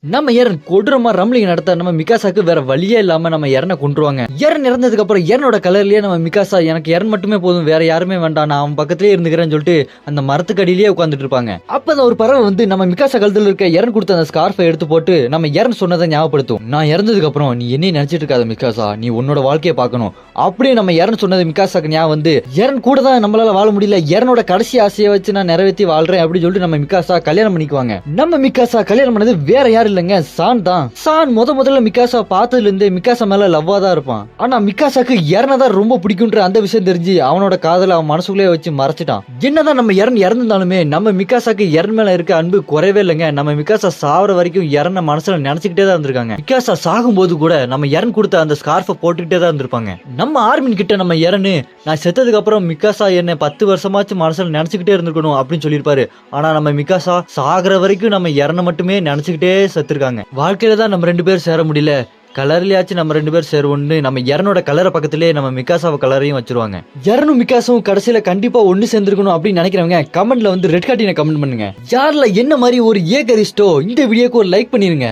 நம்ம எரன் கொடூரமா ரம்லிங் நடத்த நம்ம மிகாசாக்கு வேற வழியே இல்லாம நம்ம எரனை கொண்டுருவாங்க. எரன் இறந்ததுக்கு அப்புறம் எரனோட கலர்லயே நம்ம மிகாசா எனக்கு எரன் மட்டுமே போதும், வேற யாருமே வேண்டாம், நான் அவன் பக்கத்திலேயே இருந்துக்கிறேன்னு சொல்லிட்டு அந்த மரத்துக்கு அடியிலேயே உட்காந்துட்டு இருப்பாங்க. அப்பதான் ஒரு பறவை வந்து நம்ம மிகாசா கழுத்துல இருக்க எரன் கொடுத்த அந்த ஸ்கார்ஃபை எடுத்து போட்டு நம்ம எரன் சொன்னதை ஞாபகப்படுத்தும். நான் இறந்ததுக்கு அப்புறம் நீ என்ன நினைச்சிட்டு இருக்காத மிகாசா, நீ உன்னோட வாழ்க்கையை பார்க்கணும் அப்படியே நம்ம எரன் சொன்னது மிகாசாக்கு ஞாபகம் வந்து எரன் கூட தான் நம்மளால வாழ முடியல, எரனோட கடைசி ஆசையை வச்சு நான் நிறைவேற்றி வாழ்றேன் அப்படின்னு சொல்லிட்டு நம்ம மிகாசா கல்யாணம் பண்ணிக்குவாங்க. நம்ம மிகாசா கல்யாணம் பண்ணது வேற யாரும் இல்லைங்க, சான் தான். சான் முதல்ல மிகாசா பார்த்ததுல இருந்து மிகாசா மேல லவ்வா தான் இருப்பான். ஆனா மிகாசாக்கு எரனை தான் ரொம்ப பிடிக்கும்ன்ற அந்த விஷயம் தெரிஞ்சு அவனோட காதல அவன் மனசுக்குள்ளே வச்சு மறைச்சிட்டான். என்னதான் நம்ம எரன் இறந்தாலுமே நம்ம மிகாசாக்கு எரன் மேல இருக்க அன்பு குறைவே இல்லைங்க. நம்ம மிகாசா சாவர வரைக்கும் எரனை மனசுல நினைச்சுக்கிட்டே தான் இருந்திருக்காங்க. மிகாசா சாகும் போது கூட நம்ம எரன் கொடுத்த அந்த ஸ்கார்ஃபை போட்டுக்கிட்டே தான் இருந்திருப்பாங்க. நம்ம ஆர்மின் கிட்ட நம்ம எரனு நான் செத்ததுக்கு அப்புறம் மிகாசா என்ன 10 வருஷமாச்சு மனசுல நினைச்சுக்கிட்டே இருந்திருக்கணும் அப்படின்னு சொல்லியிருப்பாரு. ஆனா நம்ம மிகாசா சாகிற வரைக்கும் நம்ம எரனை மட்டுமே நினைச்சுக்கிட்டே செத்துருக்காங்க. வாழ்க்கையில தான் நம்ம 2 பேர் சேர முடியல, கலர்லயாச்சும் நம்ம 2 பேர் சேருவோம்னு நம்ம எரனோட கலரை பக்கத்திலேயே நம்ம மிகாசாவை கலரையும் வச்சிருவாங்க. எரனும் மிகாசாவும் கடைசியில கண்டிப்பா ஒண்ணு சேர்ந்துருக்கணும் அப்படின்னு நினைக்கிறவங்க கமெண்ட்ல வந்து ரெட் கார்டினை கமெண்ட் பண்ணுங்க. யார்ல என்ன மாதிரி ஒரு ஏகரிஸ்டோ இந்த வீடியோக்கு ஒரு லைக் பண்ணிருங்க.